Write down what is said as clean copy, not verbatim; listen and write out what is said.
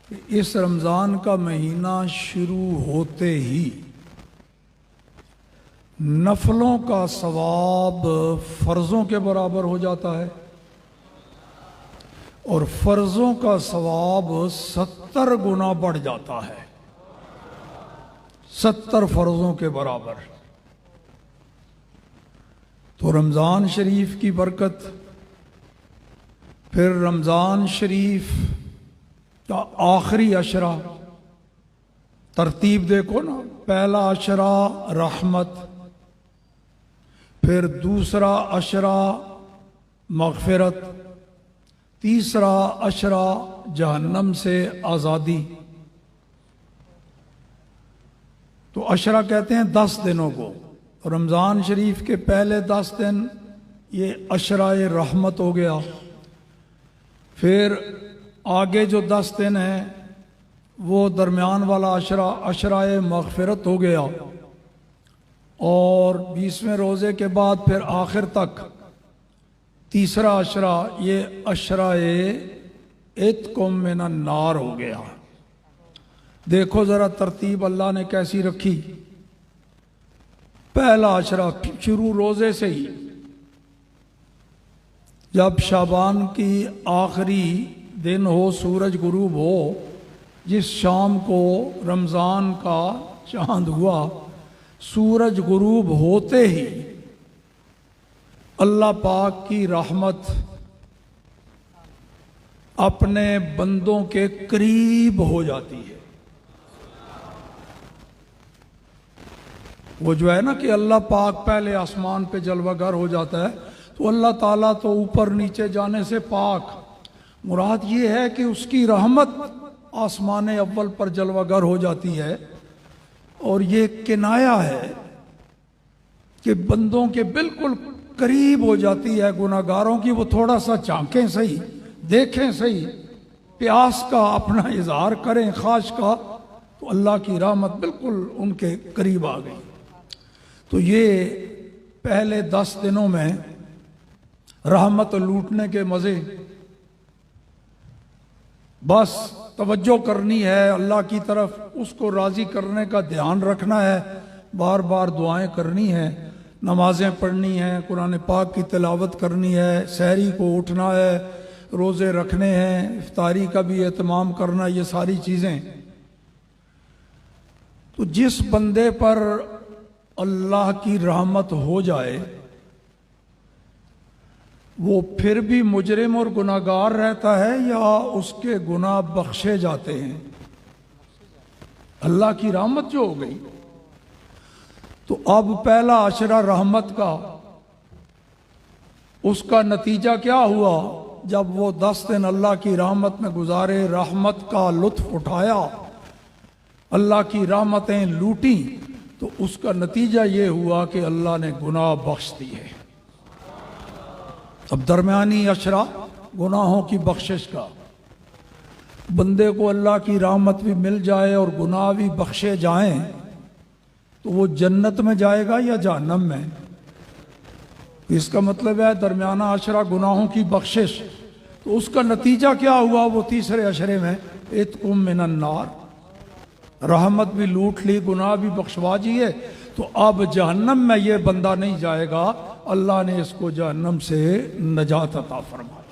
इस रमज़ान का महीना शुरू होते ही नफलों का सवाब फ़र्ज़ों के बराबर हो जाता है और फ़र्ज़ों का सवाब 70 गुना बढ़ जाता है, 70 फ़र्ज़ों के बराबर। तो रमज़ान शरीफ की बरकत, फिर रमज़ान शरीफ का आखिरी अशरा, तरतीब देखो ना, पहला अशरा रहमत, फिर दूसरा अशरा मग़फ़िरत, तीसरा अशरा जहन्नम से आज़ादी। तो अशरा कहते हैं 10 दिनों को। रमज़ान शरीफ के पहले 10 दिन ये अशराए रहमत हो गया, फिर आगे जो 10 दिन हैं वो दरमियान वाला अशरा अशराए मग़फ़िरत हो गया, और 20वें रोज़े के बाद फिर आखिर तक तीसरा अशरा ये अशराए इत्कुम मिनन नार हो गया। देखो ज़रा तरतीब अल्लाह ने कैसी रखी। पहला अशरा शुरू रोज़े से ही, जब शाबान की आखिरी दिन हो, सूरज गुरूब हो, जिस शाम को रमज़ान का चांद हुआ, सूरज गुरूब होते ही अल्लाह पाक की रहमत अपने बंदों के करीब हो जाती है। वो जो है ना कि अल्लाह पाक पहले आसमान पे जलवागर हो जाता है, तो अल्लाह ताला तो ऊपर नीचे जाने से पाक, मुराद ये है कि उसकी रहमत आसमान अव्वल पर जलवागर हो जाती है। और ये किनाया है कि बंदों के बिल्कुल करीब हो जाती है, गुनाहगारों की वो थोड़ा सा झांकें सही, देखें सही, प्यास का अपना इजहार करें, ख्वाहिश का, तो अल्लाह की रहमत बिल्कुल उनके करीब आ गई। तो ये पहले 10 दिनों में रहमत लूटने के मज़े, बस तवज्जो करनी है अल्लाह की तरफ, उसको राज़ी करने का ध्यान रखना है, बार बार दुआएं करनी है, नमाजें पढ़नी हैं, कुरान पाक की तिलावत करनी है, सहरी को उठना है, रोज़े रखने हैं, इफ्तारी का भी एहतमाम करना, ये सारी चीज़ें। तो जिस बंदे पर अल्लाह की रहमत हो जाए वो फिर भी मुजरिम और गुनाहगार रहता है या उसके गुनाह बख्शे जाते हैं? अल्लाह की रहमत जो हो गई। तो अब पहला अशरा रहमत का, उसका नतीजा क्या हुआ? जब वो 10 दिन अल्लाह की रहमत में गुजारे, रहमत का लुत्फ उठाया, अल्लाह की रहमतें लूटी, तो उसका नतीजा ये हुआ कि अल्लाह ने गुनाह बख्श दिए। अब दरमियानी अशरा गुनाहों की बख्शिश का, बंदे को अल्लाह की रहमत भी मिल जाए और गुनाह भी बख्शे जाएं, तो वो जन्नत में जाएगा या जहन्नम में? इसका मतलब है दरमियाना अशरा गुनाहों की बख्शिश। तो उसका नतीजा क्या हुआ? वो तीसरे अशरे में इत्कुम मिनन नार, रहमत भी लूट ली, गुनाह भी बख्शवा दिए, तो अब जहन्नम में ये बंदा नहीं जाएगा, अल्लाह ने इसको जहन्नम से नजात अता फरमा।